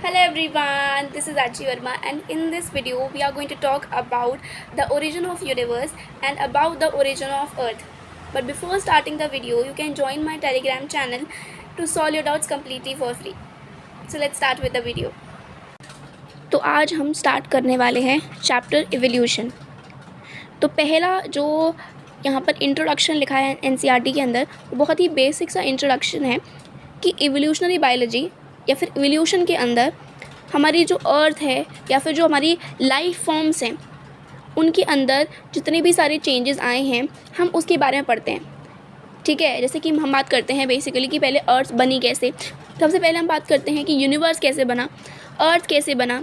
Hello everyone, this is Archie Verma and in this video we are going to talk about the origin of universe and about the origin of earth. But before starting the video, you can join my Telegram channel to solve your doubts completely for free. So let's start with the video. तो आज हम start करने वाले हैं chapter evolution. तो पहला जो यहाँ पर इंट्रोडक्शन लिखा है एनसीईआरटी के अंदर, वो बहुत ही बेसिक सा इंट्रोडक्शन है कि इवोल्यूशनरी बायोलॉजी या फिर इवोल्यूशन के अंदर हमारी जो अर्थ है या फिर जो हमारी लाइफ फॉर्म्स हैं उनके अंदर जितने भी सारे चेंजेस आए हैं हम उसके बारे में पढ़ते हैं। ठीक है, जैसे कि हम बात करते हैं बेसिकली कि पहले अर्थ बनी कैसे। सबसे पहले हम बात करते हैं कि यूनिवर्स कैसे बना, अर्थ कैसे बना,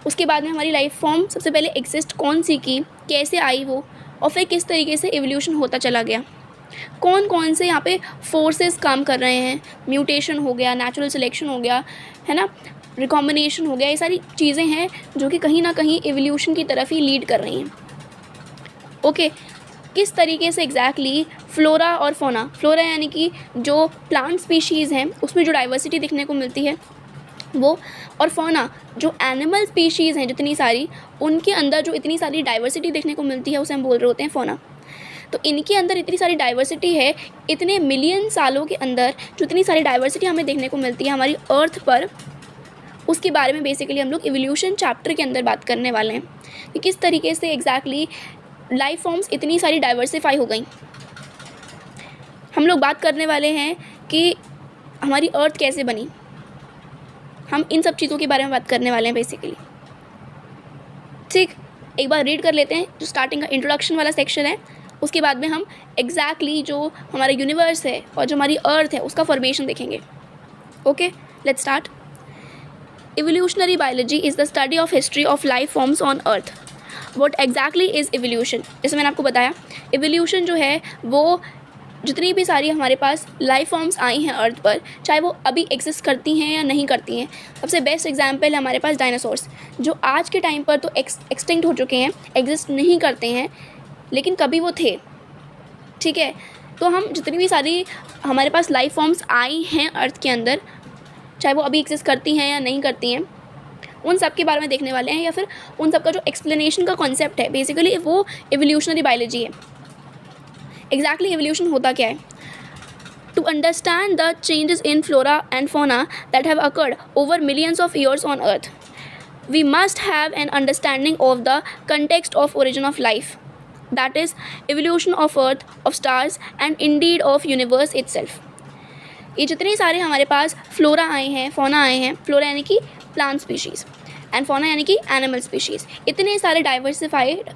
उसके बाद में हमारी लाइफ फॉर्म सबसे पहले एग्जिस्ट कौन सी की, कैसे आई वो, और फिर किस तरीके से एवोल्यूशन होता चला गया, कौन कौन से यहाँ पे फोर्सेस काम कर रहे हैं, म्यूटेशन हो गया, नेचुरल सिलेक्शन हो गया, है ना, रिकॉम्बिनेशन हो गया। ये सारी चीज़ें हैं जो कि कहीं ना कहीं एवोल्यूशन की तरफ ही लीड कर रही हैं। ओके, किस तरीके से एग्जैक्टली फ्लोरा और फोना, फ्लोरा यानी कि जो प्लांट स्पीशीज़ हैं उसमें जो डाइवर्सिटी दिखने को मिलती है वो, और फोना जो एनिमल स्पीशीज़ हैं जितनी सारी, उनके अंदर जो इतनी सारी डाइवर्सिटी देखने को मिलती है उसे हम बोल रहे होते हैं फोना। तो इनके अंदर इतनी सारी डाइवर्सिटी है, इतने मिलियन सालों के अंदर जो इतनी सारी डाइवर्सिटी हमें देखने को मिलती है हमारी अर्थ पर, उसके बारे में बेसिकली हम लोग इवोल्यूशन चैप्टर के अंदर बात करने वाले हैं कि किस तरीके से एग्जैक्टली लाइफ फॉर्म्स इतनी सारी डाइवर्सिफाई हो गई। हम लोग बात करने वाले हैं कि हमारी अर्थ कैसे बनी, हम इन सब चीज़ों के बारे में बात करने वाले हैं बेसिकली। ठीक, एक बार रीड कर लेते हैं जो स्टार्टिंग का इंट्रोडक्शन वाला सेक्शन है, उसके बाद में हम एग्जैक्टली जो हमारा यूनिवर्स है और जो हमारी अर्थ है उसका फॉर्मेशन देखेंगे। Okay, let's start. Evolutionary biology is the study of history of life forms on earth. What exactly is evolution? जैसे मैंने आपको बताया, इवोल्यूशन जो है वो जितनी भी सारी हमारे पास लाइफ फॉर्म्स आई हैं अर्थ पर, चाहे वो अभी एग्जिस्ट करती हैं या नहीं करती हैं। सबसे बेस्ट एग्जांपल है हमारे पास डायनासोर्स, जो आज के टाइम पर तो एक्सटिंक्ट हो चुके हैं, एग्जिस्ट नहीं करते हैं, लेकिन कभी वो थे। ठीक है, तो हम जितनी भी सारी हमारे पास लाइफ फॉर्म्स आई हैं अर्थ के अंदर, चाहे वो अभी एग्जिस्ट करती हैं या नहीं करती हैं, उन सब के बारे में देखने वाले हैं, या फिर उन सब का जो एक्सप्लेनेशन का कॉन्सेप्ट है बेसिकली वो इवोल्यूशनरी बायोलॉजी है। एग्जैक्टली एवोल्यूशन होता क्या है? To understand the changes in flora and fauna that have occurred over millions of years on earth, we must have an understanding of the context of origin of life, that is evolution of earth, of stars and indeed of universe itself। ये जितने सारे हमारे पास flora आए हैं, फोना आए हैं, flora यानी कि प्लांट स्पीशीज़ एंड फोना यानी कि एनिमल स्पीशीज़, इतने सारे डाइवर्सिफाइड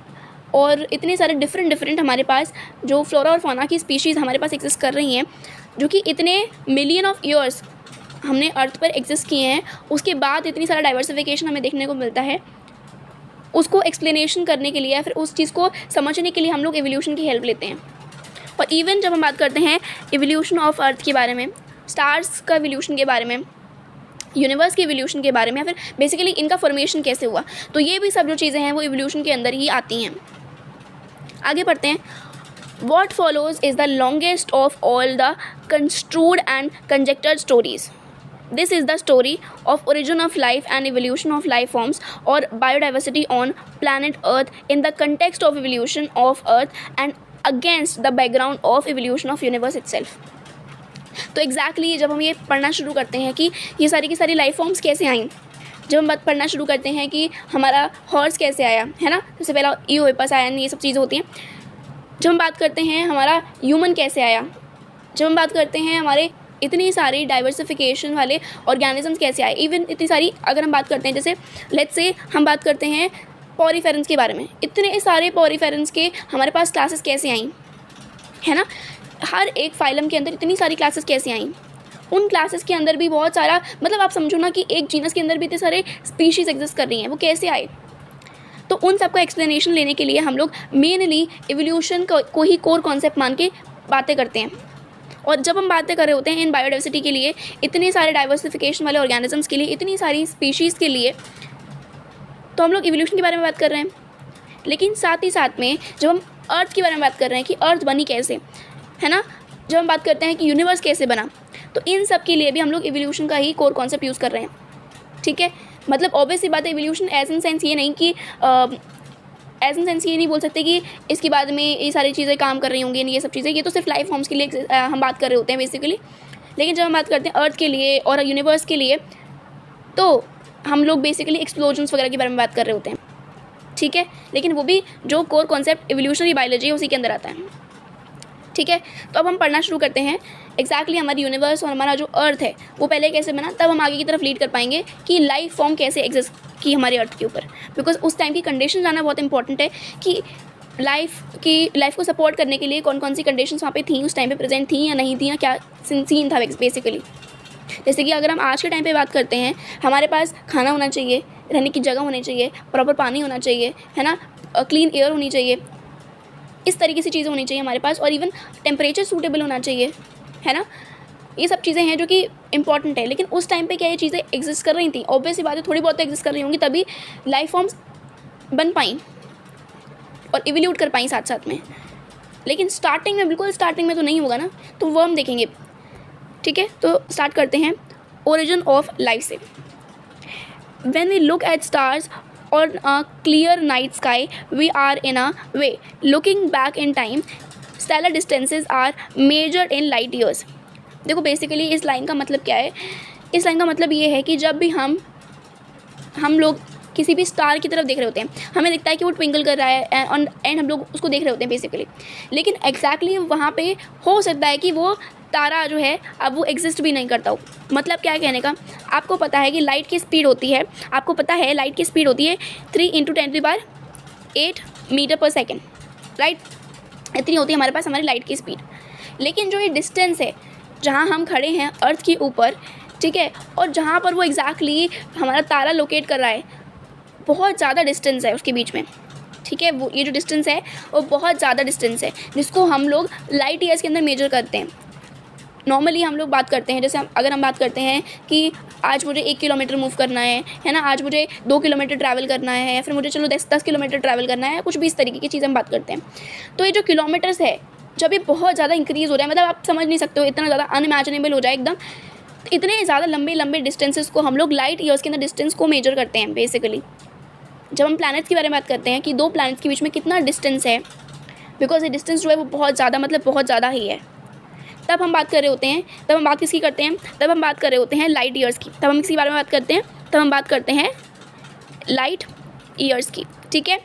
और इतने सारे डिफरेंट हमारे पास जो फ्लोरा और फोना की स्पीशीज़ हमारे पास एग्जिस्ट कर रही हैं, जो कि इतने मिलियन ऑफ ईयर्स हमने अर्थ पर एग्जिस्ट किए हैं, उसके बाद इतनी सारा डाइवर्सिफिकेशन हमें देखने को मिलता है। उसको एक्सप्लेनेशन करने के लिए या फिर उस चीज़ को समझने के लिए हम लोग एवोल्यूशन की हेल्प लेते हैं। और इवन जब हम बात करते हैं एवोल्यूशन ऑफ अर्थ के बारे में, स्टार्स का एवोल्यूशन के बारे में, यूनिवर्स के एवोल्यूशन के बारे में, या फिर बेसिकली इनका फॉर्मेशन कैसे हुआ, तो ये भी सब जो चीज़ें हैं वो एवोल्यूशन के अंदर ही आती हैं। आगे बढ़ते हैं। What follows is the longest of all the construed and conjectured stories. This is the story of origin of life and evolution of life forms or biodiversity on planet Earth in the context of evolution of Earth and against the background of evolution of universe itself. तो exactly जब हम ये पढ़ना शुरू करते हैं कि ये सारी की सारी लाइफ फॉर्म्स कैसे आई, जब हम बात पढ़ना शुरू करते हैं कि हमारा हॉर्स कैसे आया, है ना, सबसे पहला ईओहिपस आया, ये सब चीज़ें होती हैं। जब हम बात करते हैं हमारा ह्यूमन कैसे आया, जब हम बात करते हैं हमारे इतनी सारी डाइवर्सिफिकेशन वाले ऑर्गेनिजम्स कैसे आए, इवन इतनी सारी अगर हम बात करते हैं, जैसे लेट्स से हम बात करते हैं पॉरीफेरेंस के बारे में, इतने सारे पॉरीफेरेंस के हमारे पास क्लासेस कैसे आई, है ना, हर एक फाइलम के अंदर इतनी सारी क्लासेस कैसे आई, उन क्लासेस के अंदर भी बहुत सारा, मतलब आप समझो ना कि एक जीनस के अंदर भी इतने सारे स्पीशीज़ एग्जिस्ट कर रही हैं, वो कैसे आए। तो उन सबका एक्सप्लेनेशन लेने के लिए हम लोग मेनली इवोल्यूशन को ही कोर कॉन्सेप्ट मान के बातें करते हैं। और जब हम बातें कर रहे होते हैं इन बायोडाइवर्सिटी के लिए, इतने सारे डाइवर्सिफिकेशन वाले ऑर्गेनिजम्स के लिए, इतनी सारी स्पीशीज़ के लिए, तो हम लोग इवोल्यूशन के बारे में बात कर रहे हैं। लेकिन साथ ही साथ में जब हम अर्थ के बारे में बात कर रहे हैं कि अर्थ बनी कैसे, है ना, जब हम बात करते हैं कि यूनिवर्स कैसे बना, तो इन सब के लिए भी हम लोग इवोल्यूशन का ही कोर कॉन्सेप्ट यूज़ कर रहे हैं। ठीक है, मतलब ऑब्वियसली बात है, एवोल्यूशन एज इन सेंस ये नहीं कि एज इन सेंस ये नहीं बोल सकते कि इसके बाद में ये सारी चीज़ें काम कर रही होंगी, ये सब चीज़ें, ये तो सिर्फ लाइफ फॉर्म्स के लिए हम बात कर रहे होते हैं बेसिकली। लेकिन जब हम बात करते हैं अर्थ के लिए और यूनिवर्स के लिए, तो हम लोग बेसिकली एक्सप्लोजन्स वगैरह के बारे में बात कर रहे होते हैं, ठीक है। लेकिन वो भी जो कोर कॉन्सेप्ट एवोल्यूशनरी बायोलॉजी है उसी के अंदर आता है, ठीक है। तो अब हम पढ़ना शुरू करते हैं एग्जैक्टली हमारी यूनिवर्स और हमारा जो अर्थ है वो पहले कैसे बना, तब हम आगे की तरफ लीड कर पाएंगे कि लाइफ फॉर्म कैसे एग्जिस्ट की हमारे अर्थ के ऊपर। बिकॉज उस टाइम की कंडीशन जानना बहुत इंपॉर्टेंट है कि लाइफ को सपोर्ट करने के लिए कौन कौन सी कंडीशंस वहाँ पे थी, उस टाइम पे प्रेजेंट थी या नहीं थी, या क्या सीन था बेसिकली। जैसे कि अगर हम आज के टाइम पे बात करते हैं, हमारे पास खाना होना चाहिए, रहने की जगह होनी चाहिए, प्रॉपर पानी होना चाहिए, है ना, क्लीन एयर होनी चाहिए, इस तरीके से चीज़ें होनी चाहिए हमारे पास, और इवन टेम्परेचर सूटेबल होना चाहिए, है ना। ये सब चीज़ें हैं जो कि इंपॉर्टेंट है। लेकिन उस टाइम पे क्या ये चीज़ें एग्जिस्ट कर रही थी? ऑब्वियसली बात है, थोड़ी बहुत एग्जिस्ट कर रही होंगी, तभी लाइफ फॉर्म्स बन पाई और इवोल्यूट कर पाई साथ साथ में। लेकिन स्टार्टिंग में, बिल्कुल स्टार्टिंग में तो नहीं होगा ना, तो वो हम देखेंगे, ठीक है। तो स्टार्ट करते हैं ओरिजिन ऑफ लाइफ से। When we look at stars on a clear night sky, we are in a way looking back in time. Stellar distances are measured in light years. देखो बेसिकली इस line का मतलब क्या है? इस line का मतलब ये है कि जब भी हम लोग किसी भी स्टार की तरफ देख रहे होते हैं, हमें दिखता है कि वो ट्विंकल कर रहा है एंड हम लोग उसको देख रहे होते हैं बेसिकली। लेकिन एग्जैक्टली वहाँ पे हो सकता है कि वो तारा जो है अब वो एग्जिस्ट भी नहीं करता हो। मतलब क्या कहने का, आपको पता है कि लाइट की स्पीड होती है, आपको पता है लाइट की स्पीड होती है 3 × 10⁸ मीटर पर सेकेंड, राइट। इतनी होती है हमारे पास हमारी लाइट की स्पीड। लेकिन जो ये डिस्टेंस है जहाँ हम खड़े हैं अर्थ के ऊपर, ठीक है, और जहाँ पर वो एग्जैक्टली हमारा तारा लोकेट कर रहा है, बहुत ज़्यादा डिस्टेंस है उसके बीच में, ठीक है। वो ये जो डिस्टेंस है वो बहुत ज़्यादा डिस्टेंस है, जिसको हम लोग लाइट ईयर्स के अंदर मेजर करते हैं। नॉर्मली हम लोग बात करते हैं, जैसे अगर हम बात करते हैं कि आज मुझे 1 किलोमीटर मूव करना है ना, आज मुझे 2 किलोमीटर ट्रैवल करना है, या फिर मुझे चलो 10 किलोमीटर ट्रैवल करना है, कुछ भी इस तरीके की चीज़ हम बात करते हैं। तो ये जो किलोमीटर्स है, जब ये बहुत ज़्यादा इंक्रीज़ हो रहा है, मतलब आप समझ नहीं सकते हो, इतना ज़्यादा अनइमेजिनेबल हो जाए एकदम, इतने ज़्यादा लंबे डिस्टेंसेस को हम लोग लाइट ईयर्स के अंदर डिस्टेंस को मेजर करते हैं बेसिकली। जब हम प्लैनेट्स के बारे में बात करते हैं कि 2 प्लैनेट्स के बीच में कितना डिस्टेंस है, बिकॉज ये डिस्टेंस जो है वो बहुत ज़्यादा, मतलब बहुत ज़्यादा ही है, तब हम बात कर रहे होते हैं। तब हम बात किसकी करते हैं? तब हम बात कर रहे होते हैं लाइट ईयर्स की। तब हम किसी बारे में बात करते हैं? तब हम बात करते हैं लाइट ईयर्स की, ठीक है।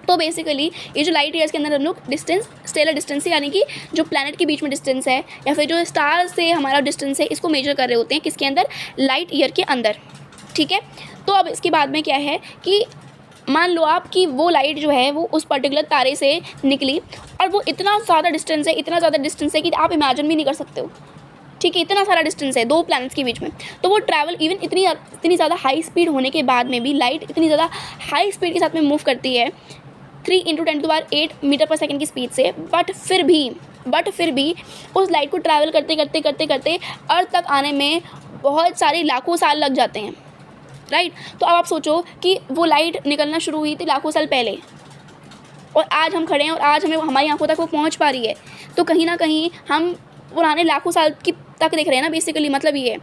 तो बेसिकली ये जो लाइट ईयर्स के अंदर हम लोग डिस्टेंस, स्टेलर डिस्टेंस यानी कि जो प्लैनेट के बीच में डिस्टेंस है या फिर जो स्टार से हमारा डिस्टेंस है, इसको मेजर कर रहे होते हैं किसके अंदर? लाइट ईयर के अंदर, ठीक है। तो अब इसके बाद में क्या है कि मान लो आप कि वो लाइट जो है वो उस पर्टिकुलर तारे से निकली और वो इतना ज़्यादा डिस्टेंस है, इतना ज़्यादा डिस्टेंस है कि आप इमेजिन भी नहीं कर सकते हो, ठीक है। इतना सारा डिस्टेंस है 2 प्लैनेट्स के बीच में। तो वो ट्रैवल इवन इतनी ज़्यादा हाई स्पीड होने के बाद में भी, लाइट इतनी ज़्यादा हाई स्पीड के साथ में मूव करती है 3 × 10⁸ मीटर पर सेकेंड की स्पीड से, बट फिर भी उस लाइट को ट्रैवल करते अर्थ तक आने में बहुत सारे लाखों साल लग जाते हैं, राइट। तो अब आप सोचो कि वो लाइट निकलना शुरू हुई थी लाखों साल पहले, और आज हम खड़े हैं और आज हमें हमारी आंखों तक वो पहुंच पा रही है। तो कहीं ना कहीं हम पुराने लाखों साल की तक देख रहे हैं ना बेसिकली, मतलब ये है।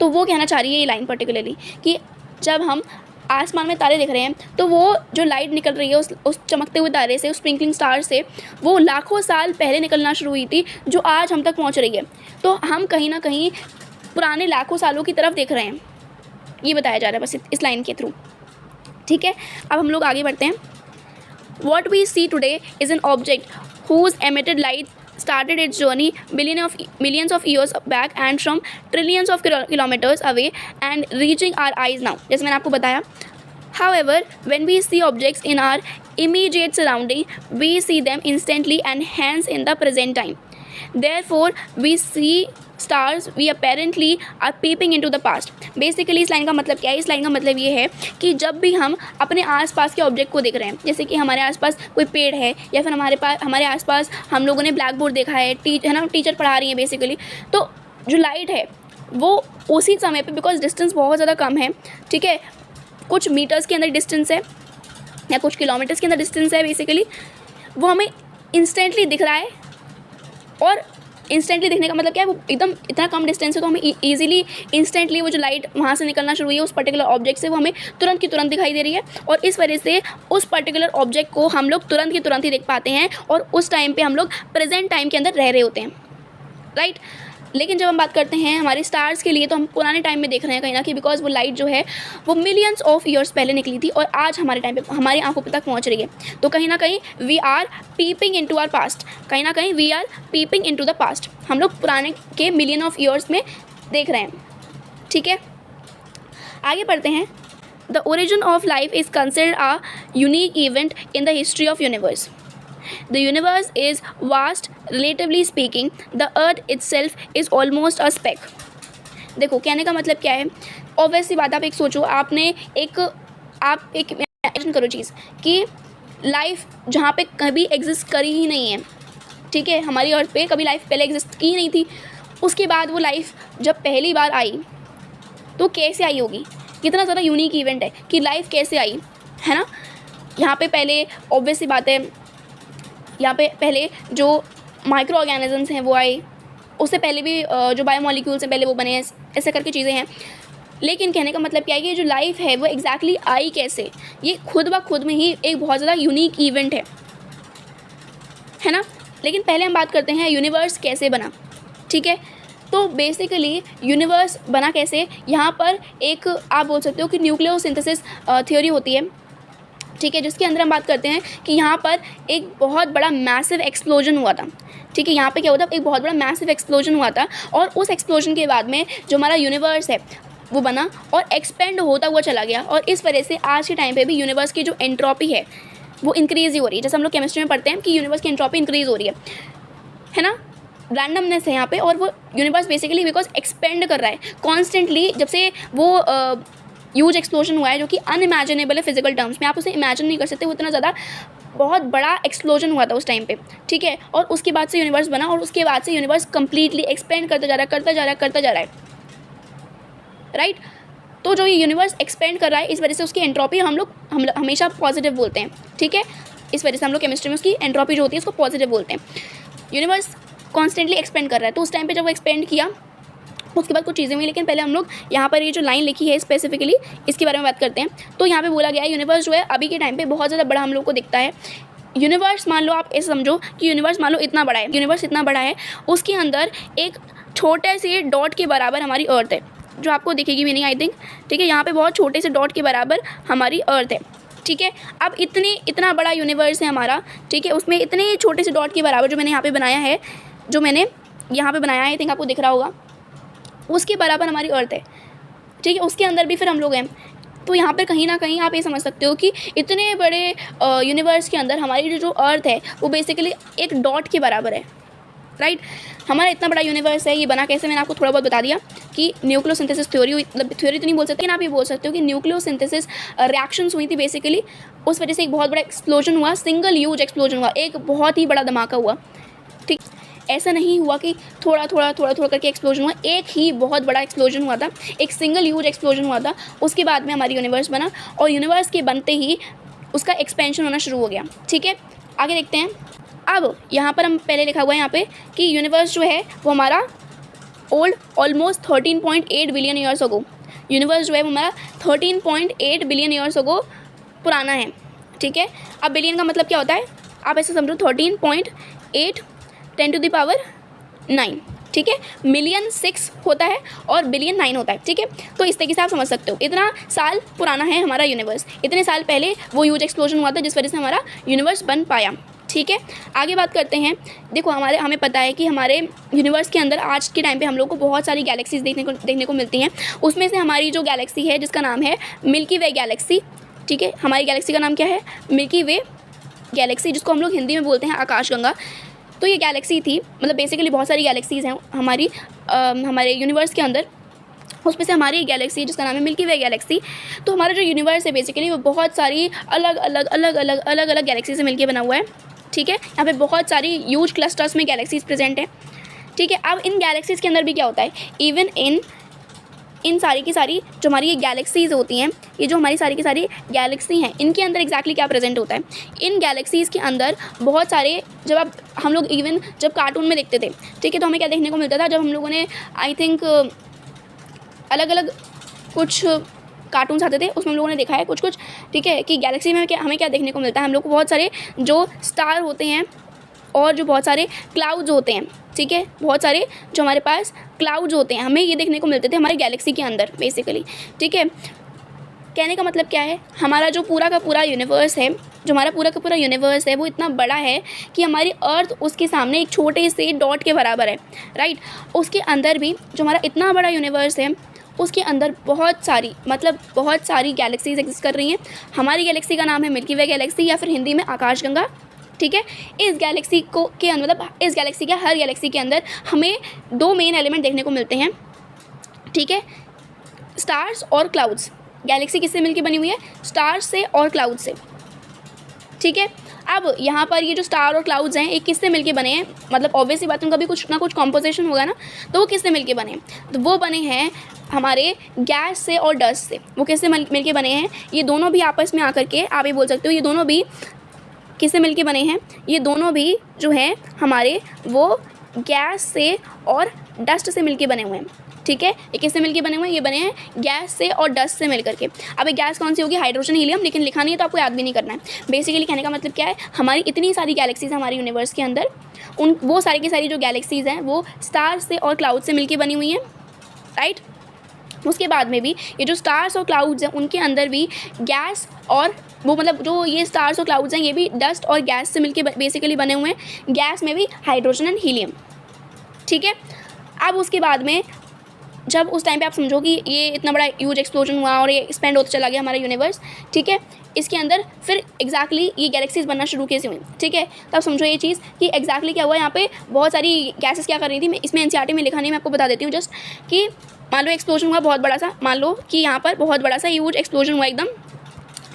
तो वो कहना चाह रही है ये लाइन पर्टिकुलरली कि जब हम आसमान में तारे देख रहे हैं तो वो जो लाइट निकल रही है उस चमकते हुए तारे से, उस स्प्रिंकलिंग स्टार से, वो लाखों साल पहले निकलना शुरू हुई थी, जो आज हम तक पहुँच रही है। तो हम कहीं ना कहीं पुराने लाखों सालों की तरफ देख रहे हैं, ये बताया जा रहा है बस इस लाइन के थ्रू, ठीक है। अब हम लोग आगे बढ़ते हैं। What we see today is an object whose emitted light started its journey millions of years back and from trillions of kilometers away and reaching our eyes now, जैसे मैंने आपको बताया। However, when we see objects in our immediate surrounding, we see them instantly and hence in the present time. Therefore, we see stars we apparently are peeping into the past. Basically इस line का मतलब क्या है? इस line का मतलब ये है कि जब भी हम अपने आसपास के ऑब्जेक्ट को देख रहे हैं, जैसे कि हमारे आसपास कोई पेड़ है या फिर हमारे आसपास हम लोगों ने ब्लैक बोर्ड देखा है, टीचर पढ़ा रही है बेसिकली, तो जो लाइट है वो उसी समय पे, बिकॉज डिस्टेंस बहुत ज़्यादा कम है, ठीक है, कुछ मीटर्स के अंदर डिस्टेंस है या कुछ किलोमीटर्स के अंदर डिस्टेंस है बेसिकली, वो हमें इंस्टेंटली दिख रहा है और इंस्टेंटली देखने का मतलब क्या है, वो एकदम इतना कम डिस्टेंस है तो हमें ईजिली इंस्टेंटली वो जो लाइट वहाँ से निकलना शुरू हुई है उस पर्टिकुलर ऑब्जेक्ट से, वो हमें तुरंत की तुरंत दिखाई दे रही है, और इस वजह से उस पर्टिकुलर ऑब्जेक्ट को हम लोग तुरंत की तुरंत ही देख पाते हैं, और उस टाइम पे हम लोग प्रेजेंट टाइम के अंदर रह रहे होते हैं, राइट। लेकिन जब हम बात करते हैं हमारे स्टार्स के लिए, तो हम पुराने टाइम में देख रहे हैं कहीं ना कहीं, बिकॉज वो लाइट जो है वो मिलियंस ऑफ ईयर्स पहले निकली थी और आज हमारे टाइम पे हमारी आंखों तक पहुंच रही है। तो कहीं ना कहीं we are peeping into our past, कहीं ना कहीं we are peeping into the past, हम लोग पुराने के मिलियन ऑफ ईयर्स में देख रहे हैं, ठीक है। आगे पढ़ते हैं। The origin of life is considered a unique event in the history of universe. The universe is vast, relatively speaking. The earth itself is almost a speck. देखो कहने का मतलब क्या है, ऑब्वियसली बात, आप एक सोचो, आप एक इमेजिन करो चीज़ कि लाइफ जहाँ पे कभी एग्जिस्ट करी ही नहीं है, ठीक है, हमारी अर्थ पे कभी लाइफ पहले एग्जिस्ट की नहीं थी, उसके बाद वो लाइफ जब पहली बार आई तो कैसे आई होगी, कितना ज़्यादा यूनिक इवेंट है कि लाइफ कैसे आई, है ना। यहाँ पे पहले ऑब्वियसली बात है, यहाँ पे पहले जो माइक्रो ऑर्गेनिजम्स हैं वो आए, उससे पहले भी जो बायोमोलिक्यूल्स हैं पहले वो बने हैं, ऐसे करके चीज़ें हैं। लेकिन कहने का मतलब क्या है कि ये जो लाइफ है वो एग्जैक्टली आई कैसे, ये खुद ब खुद में ही एक बहुत ज़्यादा यूनिक इवेंट है ना। लेकिन पहले हम बात करते हैं यूनिवर्स कैसे बना, ठीक है। तो बेसिकली यूनिवर्स बना कैसे, यहाँ पर एक आप बोल सकते हो कि न्यूक्लियोसिंथेसिस थ्योरी होती है, ठीक है, जिसके अंदर हम बात करते हैं कि यहाँ पर एक बहुत बड़ा मैसिव एक्सप्लोजन हुआ था, ठीक है। यहाँ पे क्या हुआ था, एक बहुत बड़ा मैसिव एक्सप्लोजन हुआ था, और उस एक्सप्लोजन के बाद में जो हमारा यूनिवर्स है वो बना और एक्सपेंड होता हुआ चला गया, और इस वजह से आज के टाइम पे भी यूनिवर्स की जो एंट्रोपी है वो इंक्रीज़ ही हो रही है। जैसे हम लोग केमिस्ट्री में पढ़ते हैं कि यूनिवर्स की एंट्रोपी इंक्रीज़ हो रही है ना। रैंडमनेस है यहाँ पे, और वो यूनिवर्स बेसिकली बिकॉज एक्सपेंड कर रहा है कॉन्स्टेंटली, जब से वो ह्यूज एक्सप्लोजन हुआ है जो कि अनइमेजिनेबल है फिजिकल टर्म्स में, आप उसे इमेजिन नहीं कर सकते, वो इतना ज़्यादा बहुत बड़ा एक्सप्लोजन हुआ था उस टाइम पे, ठीक है। और उसके बाद से यूनिवर्स बना, और उसके बाद से यूनिवर्स कंप्लीटली एक्सपेंड करता जा रहा है, राइट। तो जो ये यूनिवर्स एक्सपेंड कर रहा है, इस वजह से उसकी एंट्रोपी हम हमेशा पॉजिटिव बोलते हैं, ठीक है। इस वजह से हम लोग केमिस्ट्री में उसकी एंट्रोपी जो होती है उसको पॉजिटिव बोलते हैं। यूनिवर्स कॉन्स्टेंटली एक्सपेंड कर रहा है, तो उस टाइम पे जब वो एक्सपेंड किया उसके बाद कुछ चीज़ें हुई। लेकिन पहले हम लोग यहाँ पर ये जो लाइन लिखी है स्पेसिफिकली इसके बारे में बात करते हैं। तो यहाँ पे बोला गया है यूनिवर्स जो है अभी के टाइम पे बहुत ज़्यादा बड़ा हम लोग को दिखता है। यूनिवर्स मान लो, आप ऐसे समझो कि यूनिवर्स मान लो इतना बड़ा है, यूनिवर्स इतना बड़ा है, उसके अंदर एक छोटे से डॉट के बराबर हमारी अर्थ है, जो आपको दिखेगी भी नहीं आई थिंक, ठीक है। यहाँ पे बहुत छोटे से डॉट के बराबर हमारी अर्थ है, ठीक है। अब इतना बड़ा यूनिवर्स है हमारा, ठीक है, उसमें इतने छोटे से डॉट के बराबर जो मैंने यहाँ पे बनाया है, आई थिंक आपको दिख रहा होगा, उसके बराबर हमारी अर्थ है, ठीक है। उसके अंदर भी फिर हम लोग हैं। तो यहाँ पर कहीं ना कहीं आप ये समझ सकते हो कि इतने बड़े यूनिवर्स के अंदर हमारी जो अर्थ है वो बेसिकली एक डॉट के बराबर है, राइट। हमारा इतना बड़ा यूनिवर्स है, ये बना कैसे, मैंने आपको थोड़ा बहुत बता दिया कि न्यूक्लियोसिंथेसिस थ्योरी हुई, मतलब थ्योरी तो नहीं बोल सकते, लेकिन आप ये बोल सकते हो कि न्यूक्लियोसिंथेसिस रिएक्शंस हुई थी बेसिकली, उस वजह से एक बहुत बड़ा एक्सप्लोजन हुआ, सिंगल ह्यूज एक्सप्लोजन हुआ, एक बहुत ही बड़ा धमाका हुआ, ठीक। ऐसा नहीं हुआ कि थोड़ा करके एक्सप्लोजन हुआ, एक ही बहुत बड़ा एक्सप्लोजन हुआ था, एक सिंगल ह्यूज एक्सप्लोजन हुआ था। उसके बाद में हमारी यूनिवर्स बना, और यूनिवर्स के बनते ही उसका एक्सपेंशन होना शुरू हो गया, ठीक है। आगे देखते हैं। अब यहाँ पर हम पहले लिखा हुआ है यहाँ पे कि यूनिवर्स जो है वो हमारा almost 13.8 billion years ago, universe जो है वो हमारा 13.8 बिलियन ईयर्स अगो पुराना है, ठीक है। अब बिलियन का मतलब क्या होता है, आप ऐसे समझो 13.8 10⁻⁹, ठीक है। मिलियन 6 होता है और बिलियन 9 होता है, ठीक है। तो इस तरीके से आप समझ सकते हो इतना साल पुराना है हमारा यूनिवर्स, इतने साल पहले वो ह्यूज एक्सप्लोजन हुआ था जिस वजह से हमारा यूनिवर्स बन पाया, ठीक है। आगे बात करते हैं। देखो हमें पता है कि हमारे यूनिवर्स के अंदर आज के टाइम पे हम लोग को बहुत सारी गैलेक्सीज देखने को मिलती हैं। उसमें से हमारी जो गैलेक्सी है जिसका नाम है मिल्की वे गैलेक्सी, ठीक है। हमारी गैलेक्सी का नाम क्या है, मिल्की वे गैलेक्सी, जिसको हम लोग हिंदी में बोलते हैं आकाशगंगा। तो ये गैलेक्सी थी, मतलब बेसिकली बहुत सारी गैलेक्सीज़ हैं हमारे यूनिवर्स के अंदर, उसमें से हमारी गैलेक्सी जिसका नाम है मिल्की वे गैलेक्सी। तो हमारा जो यूनिवर्स है बेसिकली वो बहुत सारी अलग अलग गैलेक्सी से मिलके बना हुआ है, ठीक है। यहाँ पे बहुत सारी ह्यूज क्लस्टर्स में गैलेक्सीज प्रेजेंट हैं, ठीक है। अब इन गैलेक्सीज़ के अंदर भी क्या होता है, इवन इन इन सारी की सारी जो हमारी ये गैलेक्सीज़ होती हैं, ये जो हमारी सारी की सारी गैलेक्सी हैं, इनके अंदर एग्जैक्टली क्या प्रेजेंट होता है। इन गैलेक्सीज़ के अंदर बहुत सारे, जब हम लोग इवन जब कार्टून में देखते थे, ठीक है, तो हमें क्या देखने को मिलता था, जब हम लोगों ने आई थिंक अलग अलग कुछ कार्टून्स आते थे, उसमें हम लोगों ने देखा है कुछ कुछ, ठीक है, कि गैलेक्सी में क्या हमें क्या देखने को मिलता है, हम लोग को बहुत सारे जो स्टार होते हैं और जो बहुत सारे क्लाउड्स होते हैं, ठीक है, बहुत सारे जो हमारे पास क्लाउड्स होते हैं, हमें ये देखने को मिलते थे हमारी गैलेक्सी के अंदर बेसिकली, ठीक है। कहने का मतलब क्या है, हमारा जो पूरा का पूरा यूनिवर्स है, जो हमारा पूरा का पूरा यूनिवर्स है, वो इतना बड़ा है कि हमारी अर्थ उसके सामने एक छोटे से डॉट के बराबर है, राइट। उसके अंदर भी जो हमारा इतना बड़ा यूनिवर्स है, उसके अंदर बहुत सारी गैलेक्सीज एग्जिस्ट कर रही हैं। हमारी गैलेक्सी का नाम है मिल्की वे गैलेक्सी, या फिर हिंदी में आकाशगंगा, ठीक है। इस गैलेक्सी को के मतलब इस गैलेक्सी के हर गैलेक्सी के अंदर हमें दो मेन एलिमेंट देखने को मिलते हैं, ठीक है, स्टार्स और क्लाउड्स। गैलेक्सी किससे मिलकर बनी हुई है, स्टार्स से और क्लाउड से, ठीक है। अब यहाँ पर ये जो स्टार और क्लाउड्स हैं, एक किससे मिलके बने हैं, मतलब ऑब्वियसली बात है, उनका भी कुछ ना कुछ कॉम्पोजिशन होगा ना, तो वो किससे मिलके बने हैं, तो वो बने हैं हमारे गैस से और डस्ट से। वो किससे मिलके बने हैं, ये दोनों भी आपस में आकर के, आप ये बोल सकते हो, ये दोनों भी किससे मिलके बने हैं, ये दोनों भी जो हैं हमारे वो गैस से और डस्ट से मिलके बने हुए हैं, ठीक है। ये किससे मिलके बने हुए हैं, ये बने हैं गैस से और डस्ट से मिल करके। अब ये गैस कौन सी होगी, हाइड्रोजन हीलियम, लेकिन लिखा नहीं है तो आपको याद भी नहीं करना है। बेसिकली कहने का मतलब क्या है, हमारी इतनी सारी गैलेक्सीज हमारे यूनिवर्स के अंदर, वो सारी की सारी जो गैलेक्सीज हैं वो स्टार से और क्लाउड से मिलके बनी हुई हैं, राइट। उसके बाद में भी ये जो स्टार्स और क्लाउड्स हैं, उनके अंदर भी गैस और वो मतलब जो ये स्टार्स और क्लाउड्स हैं, ये भी डस्ट और गैस से मिलके बेसिकली बने हुए हैं। गैस में भी हाइड्रोजन एंड हीलियम, ठीक है। अब उसके बाद में जब उस टाइम पे आप समझो कि ये इतना बड़ा ह्यूज एक्सप्लोजन हुआ और ये एक्सपेंड होता चला गया हमारा यूनिवर्स, ठीक है, इसके अंदर फिर एग्जैक्टली ये गैलेक्सीज बनना शुरू कैसे हुई, ठीक है। तब समझो ये चीज़ कि एग्जैक्टली क्या हुआ, यहाँ पे बहुत सारी गैसेस क्या कर रही थी। मैं इसमें एनसीईआरटी में लिखा नहीं, मैं आपको बता देती हूँ जस्ट कि मान लो एक्सप्लोजन हुआ बहुत बड़ा सा, मान लो कि यहाँ पर बहुत बड़ा सा ह्यूज एक्सप्लोजन हुआ एकदम,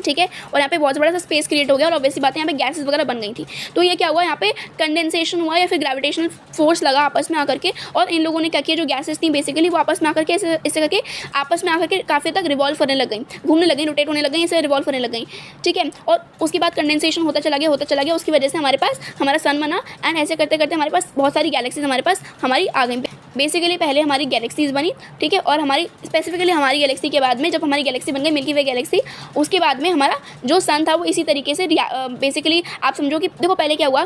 ठीक है, और यहाँ पे बहुत बड़ा सा स्पेस क्रिएट हो गया और ऑब्वियसली बात है यहाँ पे गैसेस वगैरह बन गई थी। तो ये क्या हुआ, यहाँ पे कंडेंसेशन हुआ या फिर ग्रेविटेशनल फोर्स लगा आपस में आकर के, और इन लोगों ने क्या किया, जो गैसेस थी बेसिकली वो आपस में आकर के ऐसे करके आपस में आकर के काफ़ी तक रिवॉल्व करने लग गई, घूमने लग गई, रोटेट होने लग गई, ऐसे रिवॉल्व करने लग गई, ठीक है। और उसके बाद कंडेंसेशन होता चला गया, उसकी वजह से हमारे पास हमारा सन बना, एंड ऐसे करते करते हमारे पास बहुत सारी गैलेक्सीज हमारे पास हमारी आ गई। बेसिकली पहले हमारी गैलेक्सीज बनी, ठीक है, और हमारी स्पेसिफिकली हमारी गैलेक्सी के बाद में जब हमारी गैलेक्सी बन गई मिल्की वे गैलेक्सी, उसके बाद में हमारा जो सन था वो इसी तरीके से बेसिकली आप समझो कि देखो पहले क्या हुआ,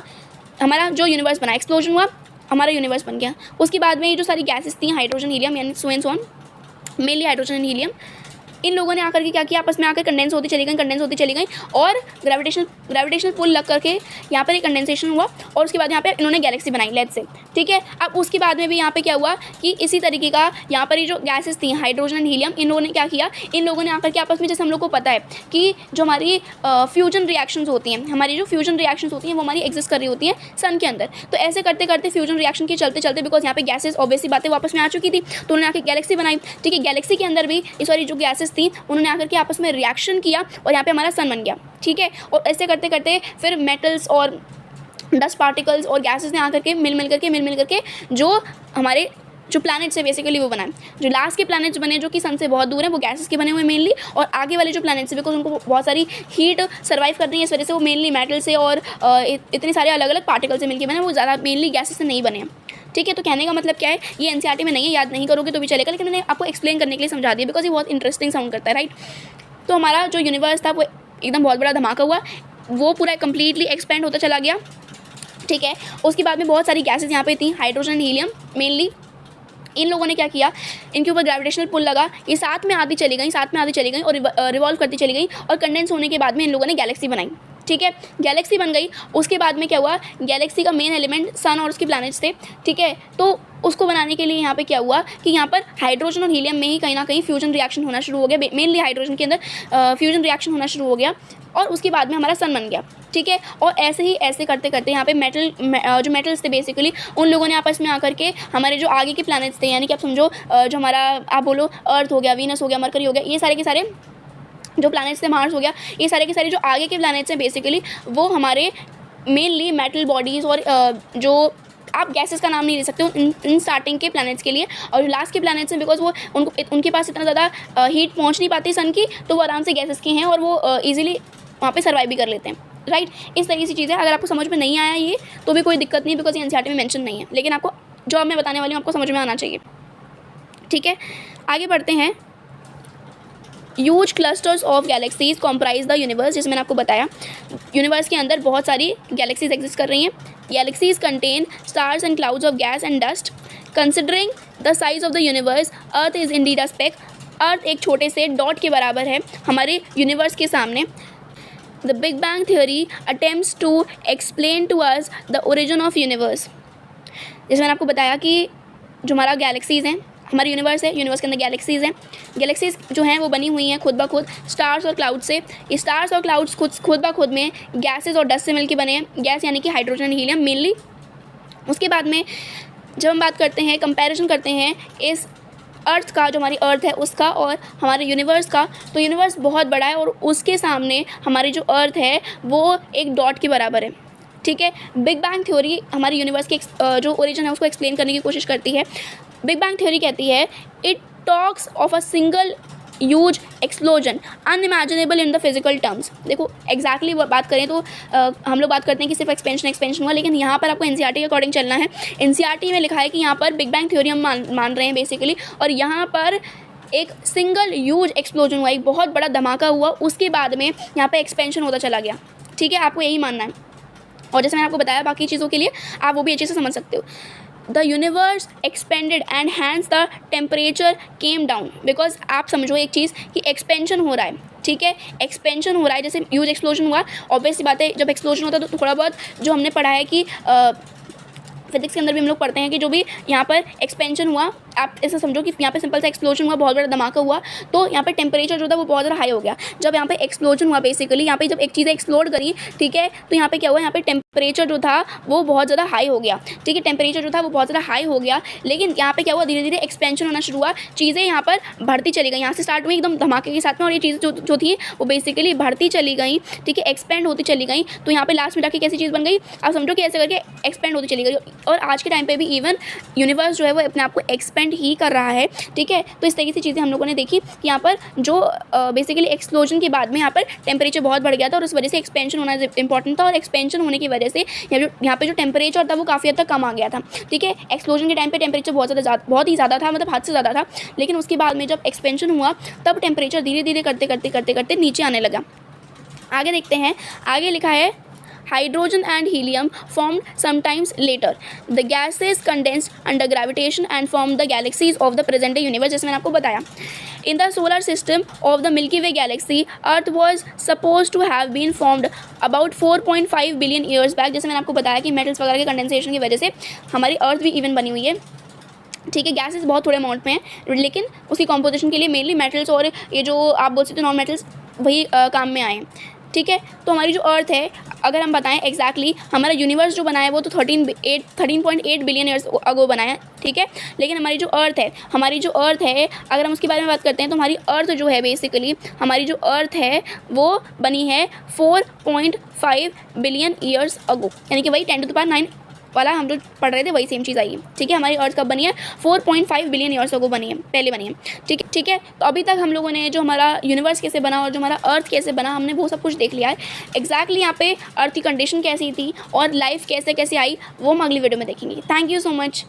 हमारा जो यूनिवर्स बना, एक्सप्लोजन हुआ, हमारा यूनिवर्स बन गया। उसके बाद में ये जो सारी गैसेस थी, हाइड्रोजन हीलियम यानी so and so on, mainly hydrogen and helium, इन लोगों ने आकर के क्या किया, आपस में आकर कंडेंस होती चली गई और ग्रेविटेशनल पुल लग करके यहाँ पर एक कंडेंसेशन हुआ, और उसके बाद यहाँ पे इन्होंने गैलेक्सी बनाई लेट से, ठीक है। अब उसके बाद में भी यहाँ पे क्या हुआ कि इसी तरीके का यहाँ पर ये जो गैसेस थी हाइड्रोजन एंड हीलियम, इन लोगों ने क्या किया, इन लोगों ने आकर के आपस में, जैसे हम लोग को पता है कि जो हमारी फ्यूजन रिएक्शंस होती हैं, वो हमारी एग्जिस्ट कर रही होती हैं सन के अंदर। तो ऐसे करते करते फ्यूजन रिएक्शन के चलते बिकॉज यहाँ पे गैसेस ऑब्वियसली बातें वापस में आ चुकी थी, तो उन्होंने आकर गैलेक्सी बनाई, ठीक है। गैलेक्सी के अंदर भी इस वाली जो गैसेस थी उन्होंने आकर के आपस में रिएक्शन किया और यहाँ पे हमारा सन बन गया, ठीक है। और ऐसे करते करते फिर मेटल्स और डस्ट पार्टिकल्स और गैसेस ने आकर के मिल करके जो हमारे जो प्लैनेट्स है बेसिकली वो बना। जो लास्ट के प्लैनेट्स बने जो कि सन से बहुत दूर हैं वो गैसेस के बने हुए मेनली, और आगे वाले जो प्लैनेट्स है बिकॉज उनको बहुत सारी हीट सर्वाइव कर रही है, इस वजह से वो मेनली मेटल से और इतने सारे अलग अलग पार्टिकल से मिलकर बने, वो ज़्यादा मेनली गैसेस से नहीं बने हैं, ठीक है। तो कहने का मतलब क्या है, ये एनसीईआरटी में नहीं है, याद नहीं करोगे तो भी चलेगा, लेकिन मैंने आपको एक्सप्लेन करने के लिए समझा दिया बिकॉज ये बहुत इंटरेस्टिंग साउंड करता है, राइट। तो हमारा जो यूनिवर्स था वो एकदम बहुत बड़ा धमाका हुआ, वो पूरा कंप्लीटली एक्सपेंड होता चला गया, ठीक है। उसके बाद में बहुत सारी गैसेस यहाँ पे थी, हाइड्रोजन हीलियम मेनली, इन लोगों ने क्या किया, इनके ऊपर ग्रेविटेशनल पुल लगा, ये साथ में आती चली गई और रिवॉल्व करती चली गई, और कंडेंस होने के बाद में इन लोगों ने गैलेक्सी बनाई, ठीक है। गैलेक्सी बन गई, उसके बाद में क्या हुआ, गैलेक्सी का मेन एलिमेंट सन और उसके प्लैनेट्स थे, ठीक है। तो उसको बनाने के लिए यहाँ पे क्या हुआ कि यहाँ पर हाइड्रोजन और हीलियम में ही कहीं ना कहीं फ्यूजन रिएक्शन होना शुरू हो गया, मेनली हाइड्रोजन के अंदर फ्यूजन रिएक्शन होना शुरू हो गया, और उसके बाद में हमारा सन बन गया, ठीक है। और ऐसे करते करते यहाँ पे जो मेटल्स थे बेसिकली उन लोगों ने आपस में आकर के हमारे जो आगे के प्लैनेट्स थे, यानी कि आप समझो जो हमारा आप बोलो अर्थ हो गया, वीनस हो गया, मरकरी हो गया, ये सारे के सारे जो प्लैनेट्स थे, मार्स हो गया, ये सारे के सारे जो आगे के प्लैनेट्स हैं बेसिकली वो हमारे मेनली मेटल बॉडीज़ और जो आप गैसेस का नाम नहीं ले सकते हो इन स्टार्टिंग के प्लैनेट्स के लिए। और जो लास्ट के प्लैनेट्स हैं, बिकॉज वो उनके पास इतना ज़्यादा हीट पहुँच नहीं पाती सन की, तो वो आराम से गैसेस के हैं और वो ईजिली वहाँ पे सर्वाइव भी कर लेते हैं, राइट। इस तरीके से चीज़ें, अगर आपको समझ में नहीं आया ये तो भी कोई दिक्कत नहीं, बिकॉज ये एनसीईआरटी में मेंशन नहीं है, लेकिन आपको जो अब मैं बताने वाली हूँ आपको समझ में आना चाहिए, ठीक है। आगे बढ़ते हैं। Huge clusters of galaxies comprise the universe, जिसमें मैंने आपको बताया यूनिवर्स के अंदर बहुत सारी गैलेक्सीज एग्जिस्ट कर रही हैं। Galaxies contain stars and clouds of gas and dust. Considering the size of the universe, earth is indeed a speck. Earth एक छोटे से डॉट के बराबर है हमारे यूनिवर्स के सामने। The big bang theory attempts to explain to us the origin of universe. जैसे मैंने आपको बताया कि जो हमारा गैलेक्सीज़ हैं, हमारा यूनिवर्स है, यूनिवर्स के अंदर गैलेक्सीज़ हैं। गैलेक्सीज़ जो हैं वो बनी हुई हैं खुद ब खुद स्टार्स और क्लाउड से। स्टार्स और क्लाउड्स खुद ब खुद में गैसेस और डस्ट से मिलकर बने हैं। गैस यानी कि हाइड्रोजन एंड हीलियम मेनली। उसके बाद में जब हम बात करते हैं, कंपैरिजन करते हैं इस अर्थ का, जो हमारी अर्थ है उसका और हमारे यूनिवर्स का, तो यूनिवर्स बहुत बड़ा है और उसके सामने हमारी जो अर्थ है वो एक डॉट के बराबर है, ठीक है। बिग बैंग थ्योरी हमारे यूनिवर्स के जो ओरिजिन है उसको एक्सप्लेन करने की कोशिश करती है। बिग बैंग थ्योरी कहती है it talks of a single huge explosion unimaginable in the physical terms. देखो एग्जैक्टली बात करें तो हम लोग बात करते हैं कि सिर्फ एक्सपेंशन हुआ, लेकिन यहाँ पर आपको एनसीईआरटी के अकॉर्डिंग चलना है। एनसीईआरटी में लिखा है कि यहाँ पर बिग बैंग थ्योरी हम मान रहे हैं बेसिकली, और यहाँ पर एक सिंगल ह्यूज एक्सप्लोजन हुआ, एक बहुत बड़ा धमाका हुआ, उसके बाद में यहाँ पर एक्सपेंशन होता चला गया, ठीक है। आपको यही मानना है, और जैसे मैंने आपको बताया बाकी चीज़ों के लिए आप वो भी अच्छे से समझ सकते हो। The universe expanded and hence the temperature came down. Because आप समझो एक चीज़ कि एक्सपेंशन हो रहा है, ठीक है, एक्सपेंशन हो रहा है, जैसे ह्यूज एक्सप्लोजन हुआ। ऑब्वियस सी बात है, जब एक्सप्लोजन होता है तो थोड़ा बहुत जो हमने पढ़ा है कि फिजिक्स के अंदर भी हम लोग पढ़ते हैं कि जो भी यहाँ पर एक्सपेंशन हुआ, आप ऐसा समझो कि यहाँ पे सिंपल सा एक्सप्लोजन हुआ, बहुत बड़ा धमाका हुआ, तो यहाँ पे टेम्परेचर जो था वो बहुत ज़्यादा हाई हो गया। जब यहाँ पे एक्सप्लोजन हुआ बेसिकली, यहाँ पे जब एक चीज़ एक्सप्लोड करी, ठीक है, तो यहाँ पे क्या हुआ, यहाँ पे टेम्परेचर जो था वो बहुत ज़्यादा हाई हो गया, ठीक है, टेम्परेचर जो था वो बहुत ज़्यादा हाई हो गया। लेकिन यहाँ पे क्या हुआ, धीरे धीरे एक्सपेंशन होना शुरू हुआ, चीज़ें यहाँ पर बढ़ती चली गई। यहाँ से स्टार्ट हुई एकदम धमाके के साथ में, और ये चीज़ें जो थी वो बेसिकली बढ़ती चली गई, ठीक है, एक्सपेंड होती चली गई। तो यहाँ पे लास्ट में जाके कैसी चीज़ बन गई, आप समझो कि ऐसे करके एक्सपेंड होती चली गई। और आज के टाइम पे भी इवन यूनिवर्स जो है वो अपने आप को एक्सपेंड ही कर रहा है, ठीक है। तो इस तरीके से चीज़ें हम लोगों ने देखी कि यहाँ पर जो बेसिकली एक्सप्लोजन के बाद में यहाँ पर टेम्परेचर बहुत बढ़ गया था, और उस वजह से एक्सपेंशन होना इंपॉर्टेंट था, और एक्सपेंशन होने की वजह से यहाँ पे जो टेम्परेचर था वो काफ़ी हद तक कम आ गया था, ठीक है। एक्सप्लोजन के टाइम पे टेम्परेचर बहुत ही ज़्यादा था, मतलब हद से ज़्यादा था, लेकिन उसके बाद में जब एक्सपेंशन हुआ तब टेम्परेचर धीरे धीरे करते नीचे आने लगा। आगे देखते हैं, आगे लिखा है hydrogen and helium formed sometimes later. The gases condensed under gravitation and formed the galaxies of the present day universe, जैसे मैंने आपको बताया। In the solar system of the Milky Way galaxy, Earth was supposed to have been formed about 4.5 billion years back। जैसे मैंने आपको बताया कि metals वगैरह के कंडेंसेशन की वजह से हमारी अर्थ भी इवन बनी हुई है, ठीक है। गैसेस बहुत थोड़े अमाउंट में हैं, लेकिन उसकी कॉम्पोजिशन के लिए मेनली मेटल्स और ये जो आप बोल सकते हो नॉन मेटल्स वही काम में आए, ठीक है। तो हमारी जो अर्थ है, अगर हम बताएं एग्जैक्टली हमारा यूनिवर्स जो बना है वो तो 13.8 बिलियन ईयर्स अगो बना है, ठीक है। लेकिन हमारी जो अर्थ है अगर हम उसके बारे में बात करते हैं तो हमारी अर्थ जो है बेसिकली हमारी जो अर्थ है वो बनी है 4.5 बिलियन ईयर्स अगो, यानी कि वही 10⁹ वाला हम जो पढ़ रहे थे वही सेम चीज़ आई है, ठीक है। हमारी अर्थ कब बनी है, 4.5 बिलियन ईयर्स अगो बनी है, पहले बनी है, ठीक है। तो अभी तक हम लोगों ने जो हमारा यूनिवर्स कैसे बना और जो हमारा अर्थ कैसे बना, हमने वो सब कुछ देख लिया है। एग्जैक्टली यहाँ पे अर्थ की कंडीशन कैसी थी और लाइफ कैसे कैसे आई वो हम अगली वीडियो में देखेंगे। Thank you so much.